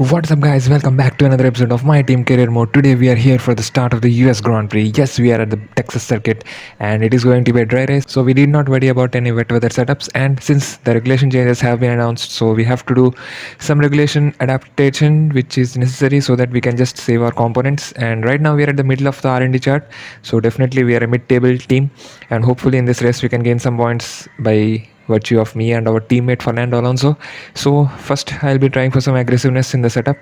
What's up, guys? Welcome back to another episode of My Team Career Mode. Today, we are here for the start of the US Grand Prix. Yes, we are at the Texas circuit, and it is going to be a dry race, so we did not worry about any wet weather setups. And since the regulation changes have been announced, so we have to do some regulation adaptation, which is necessary so that we can just save our components. And right now, we are at the middle of the R&D chart, so definitely we are a mid-table team, and hopefully in this race we can gain some points by virtue of me and our teammate Fernando Alonso. So first I'll be trying for some aggressiveness in the setup,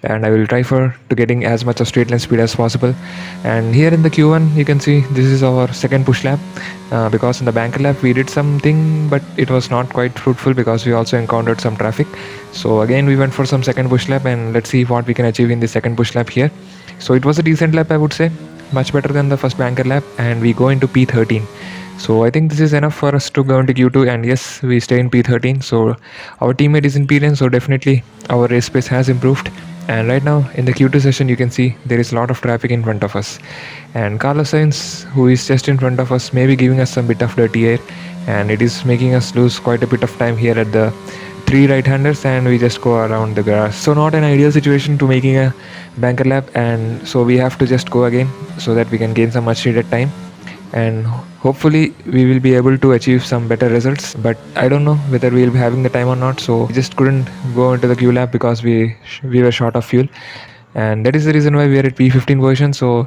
and I will try for to getting as much of straight line speed as possible. And here in the Q1 you can see this is our second push lap, because in the banker lap we did something but it was not quite fruitful because we also encountered some traffic. So again we went for some second push lap, and let's see what we can achieve in the second push lap here. So it was a decent lap, I would say, much better than the first banker lap, and we go into P13. So I think this is enough for us to go into Q2, and yes, we stay in P13. So our teammate is in P10, so definitely our race pace has improved. And right now in the Q2 session, you can see there is a lot of traffic in front of us. And Carlos Sainz, who is just in front of us, may be giving us some bit of dirty air, and it is making us lose quite a bit of time here at the three right-handers, and we just go around the grass. So not an ideal situation to making a banker lap, and so we have to just go again so that we can gain some much needed time, and hopefully we will be able to achieve some better results. But I don't know whether we will be having the time or not, so we just couldn't go into the Q lap because we were short of fuel, and that is the reason why we are at P15 version. So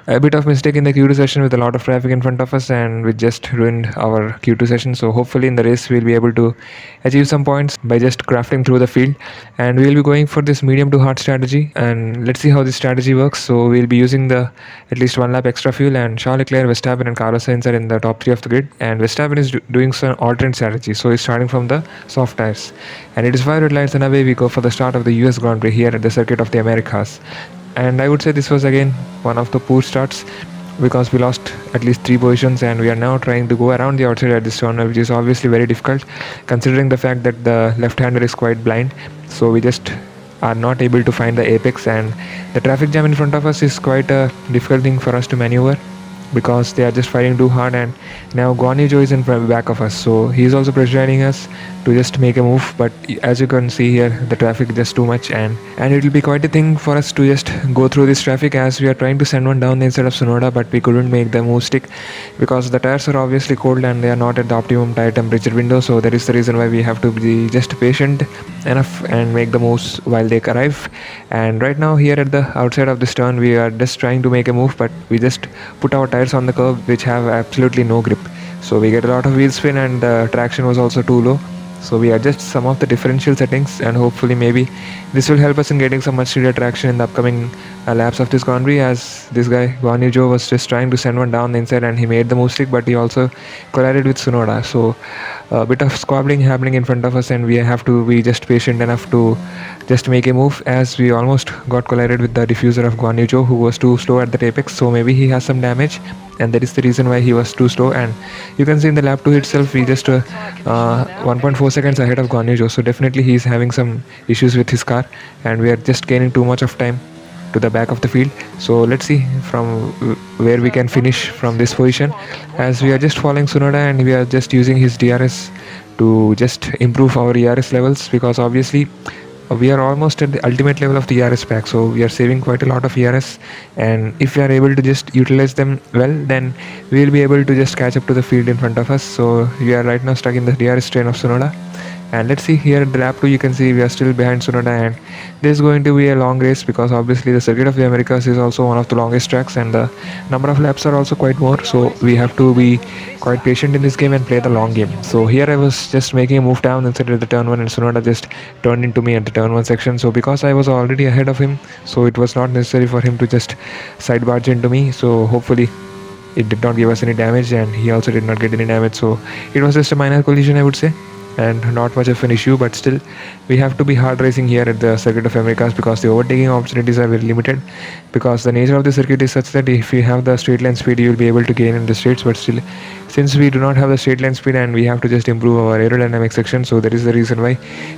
a bit of mistake in the Q2 session with a lot of traffic in front of us, and we just ruined our Q2 session. So hopefully in the race we'll be able to achieve some points by just crafting through the field, and we'll be going for this medium to hard strategy, and let's see how this strategy works. So we'll be using the at least one lap extra fuel, and Charles Leclerc, Verstappen and Carlos Sainz are in the top 3 of the grid, and Verstappen is doing some alternate strategy, so he's starting from the soft tires. And it is 5 red lights, and away we go for the start of the US Grand Prix here at the Circuit of the Americas. And I would say this was again one of the poor starts because we lost at least 3 positions, and we are now trying to go around the outside at this corner, which is obviously very difficult considering the fact that the left-hander is quite blind. So we just are not able to find the apex, and the traffic jam in front of us is quite a difficult thing for us to maneuver because they are just fighting too hard. And now Guan Yu Zhou is in back of us, so he is also pressurizing us to just make a move. But as you can see here, the traffic is just too much, and it will be quite a thing for us to just go through this traffic, as we are trying to send one down the inside of Tsunoda, but we couldn't make the move stick because the tires are obviously cold and they are not at the optimum tire temperature window. So that is the reason why we have to be just patient enough and make the moves while they arrive. And right now here at the outside of this turn, we are just trying to make a move, but we just put our tires on the curb which have absolutely no grip, so we get a lot of wheel spin, and the traction was also too low. So we adjust some of the differential settings, and hopefully maybe this will help us in getting some much needed traction in the upcoming laps of this Grand Prix, as this guy Guan Yu Zhou was just trying to send one down the inside and he made the move stick, but he also collided with Tsunoda. So a bit of squabbling happening in front of us, and we have to be just patient enough to just make a move, as we almost got collided with the diffuser of Guan Yu Zhou, who was too slow at the apex. So maybe he has some damage, and that is the reason why he was too slow. And you can see in the lap 2 itself we just 1.4 seconds ahead of Guan Yu Zhou, so definitely he is having some issues with his car, and we are just gaining too much of time to the back of the field. So let's see from where we can finish from this position, as we are just following Tsunoda, and we are just using his DRS to just improve our ERS levels, because obviously we are almost at the ultimate level of the ERS pack, so we are saving quite a lot of ERS, and if we are able to just utilize them well, then we will be able to just catch up to the field in front of us. So we are right now stuck in the DRS train of Tsunoda, and let's see here at the lap 2, you can see we are still behind Tsunoda, and this is going to be a long race because obviously the Circuit of the Americas is also one of the longest tracks, and the number of laps are also quite more, so we have to be quite patient in this game and play the long game. So here I was just making a move down inside of the turn 1, and Tsunoda just turned into me at the turn 1 section. So because I was already ahead of him, so it was not necessary for him to just side barge into me, so hopefully it did not give us any damage, and he also did not get any damage. So it was just a minor collision, I would say, and not much of an issue, but still we have to be hard racing here at the Circuit of Americas because the overtaking opportunities are very limited, because the nature of the circuit is such that if you have the straight line speed you will be able to gain in the straights, but still since we do not have the straight line speed and we have to just improve our aerodynamic section, so that is the reason why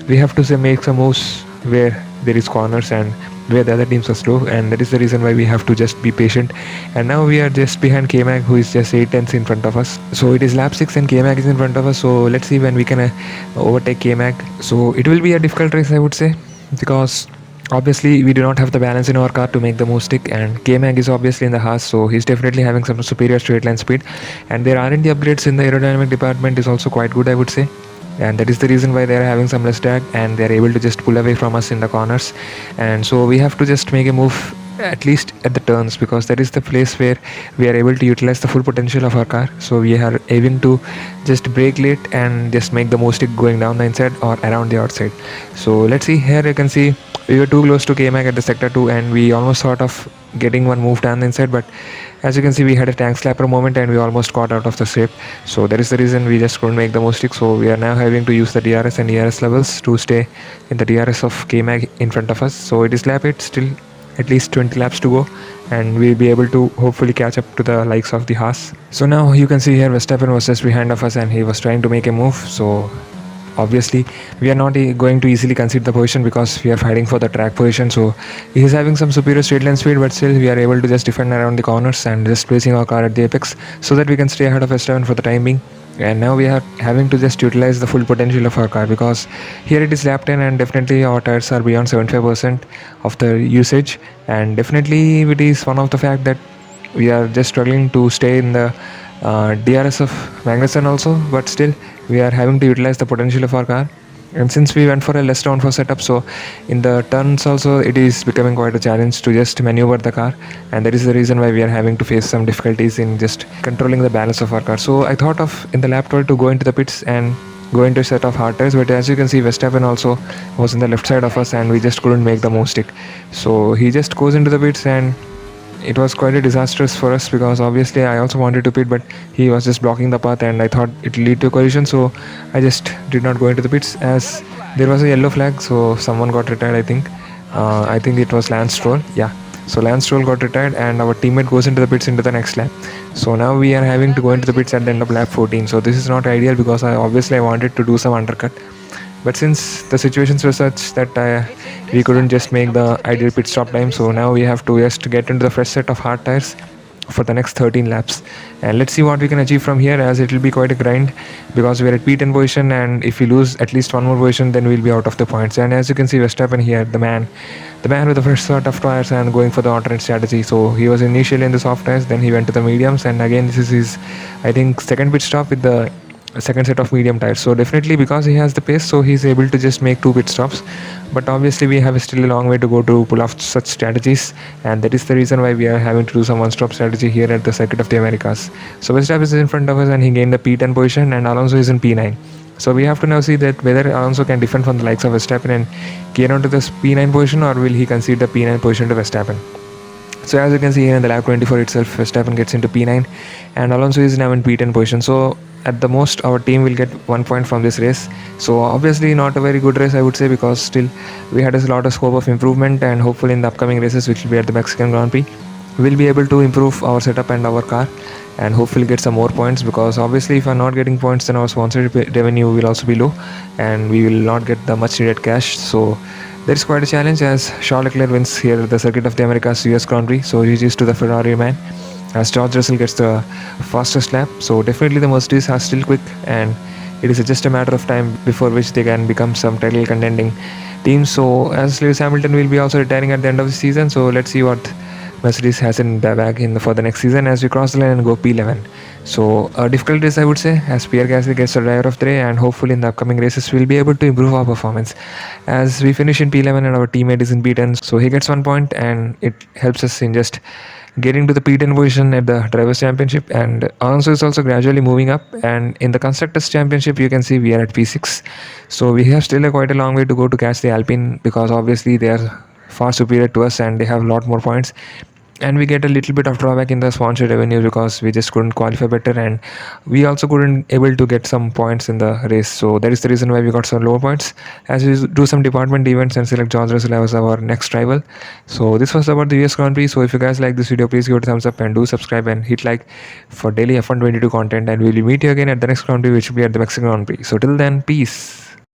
we have to say make some moves where there is corners and where the other teams are slow, and that is the reason why we have to just be patient. And now we are just behind K-Mag, who is just 8 tenths in front of us. So it is lap 6 and K-Mag is in front of us, so let's see when we can overtake K-Mag. So it will be a difficult race, I would say, because obviously we do not have the balance in our car to make the move stick, and K-Mag is obviously in the Haas, so he's definitely having some superior straight line speed, and their R&D upgrades in the aerodynamic department is also quite good, I would say, and that is the reason why they are having some less drag and they are able to just pull away from us in the corners. And so we have to just make a move at least at the turns, because that is the place where we are able to utilize the full potential of our car. So we are aiming to just brake late and just make the most stick going down the inside or around the outside. So let's see, here you can see we were too close to K-Mag at the sector 2 and we almost thought of getting one move down the inside, but as you can see we had a tank slapper moment and we almost got out of the shape. So that is the reason we just couldn't make the most stick. So we are now having to use the DRS and ERS levels to stay in the DRS of K-Mag in front of us. So it is lap 8, still at least 20 laps to go, and we'll be able to hopefully catch up to the likes of the Haas. So now you can see here Verstappen was just behind of us and he was trying to make a move. So obviously we are not going to easily concede the position because we are fighting for the track position. So he is having some superior straight line speed, but still we are able to just defend around the corners and just placing our car at the apex so that we can stay ahead of S7 for the time being. And now we are having to just utilize the full potential of our car, because here it is lap 10 and definitely our tires are beyond 75% of the usage, and definitely it is one of the fact that we are just struggling to stay in the DRS of Magnussen also, but still we are having to utilize the potential of our car. And since we went for a less downforce setup, so in the turns also it is becoming quite a challenge to just maneuver the car, and that is the reason why we are having to face some difficulties in just controlling the balance of our car. So I thought of in the lap 12 to go into the pits and go into a set of hard tires, but as you can see Verstappen also was in the left side of us and we just couldn't make the move stick. So he just goes into the pits and it was quite a disastrous for us, because obviously I also wanted to pit, but he was just blocking the path and I thought it would lead to a collision, so I just did not go into the pits as there was a yellow flag. So someone got retired, I think it was Lance Stroll. Yeah, so Lance Stroll got retired and our teammate goes into the pits into the next lap. So now we are having to go into the pits at the end of lap 14. So this is not ideal because I wanted to do some undercut, but since the situations were such that we couldn't just make the ideal pit stop time, so now we have to just get into the fresh set of hard tires for the next 13 laps, and let's see what we can achieve from here, as it will be quite a grind because we are at P10 position, and if we lose at least one more position then we'll be out of the points. And as you can see Verstappen here, the man with the fresh set of tires and going for the alternate strategy. So he was initially in the soft tires, then he went to the mediums, and again this is his, I think, second pit stop with the second set of medium tires. So definitely because he has the pace, so he's able to just make 2 pit stops, but obviously we have still a long way to go to pull off such strategies, and that is the reason why we are having to do some one-stop strategy here at the Circuit of the Americas. So Verstappen is in front of us and he gained the P10 position, and Alonso is in P9. So we have to now see that whether Alonso can defend from the likes of Verstappen and gain onto this P9 position, or will he concede the P9 position to Verstappen. So as you can see here in the lap 24 itself, Verstappen gets into P9 and Alonso is now in P10 position. So at the most our team will get 1 point from this race. So obviously not a very good race, I would say, because still we had a lot of scope of improvement, and hopefully in the upcoming races, which will be at the Mexican Grand Prix, we'll be able to improve our setup and our car and hopefully get some more points, because obviously if I'm not getting points then our sponsorship revenue will also be low and we will not get the much needed cash. So there is quite a challenge as Charles Leclerc wins here at the Circuit of the Americas US Grand Prix, so he is to the Ferrari man, as George Russell gets the fastest lap. So definitely the Mercedes are still quick, and it is just a matter of time before which they can become some title contending teams. So as Lewis Hamilton will be also retiring at the end of the season, so let's see what Mercedes has in the bag for the next season as we cross the line and go P11. So a difficult race, I would say, as Pierre Gasly gets the driver of the day, and hopefully in the upcoming races we'll be able to improve our performance as we finish in P11 and our teammate is in P10. So he gets 1 point and it helps us in just getting to the P10 position at the Drivers' Championship, and Alonso is also gradually moving up, and in the Constructors' Championship you can see we are at P6. So we have still quite a long way to go to catch the Alpine, because obviously they are far superior to us and they have a lot more points, and we get a little bit of drawback in the sponsor revenue because we just couldn't qualify better, and we also couldn't able to get some points in the race. So that is the reason why we got some lower points as we do some department events and select George Russell as our next rival. So this was about the US Grand Prix. So if you guys like this video, please give it a thumbs up and do subscribe and hit like for daily F1 22 content, and we will meet you again at the next Grand Prix, which will be at the Mexican Grand Prix. So till then, peace.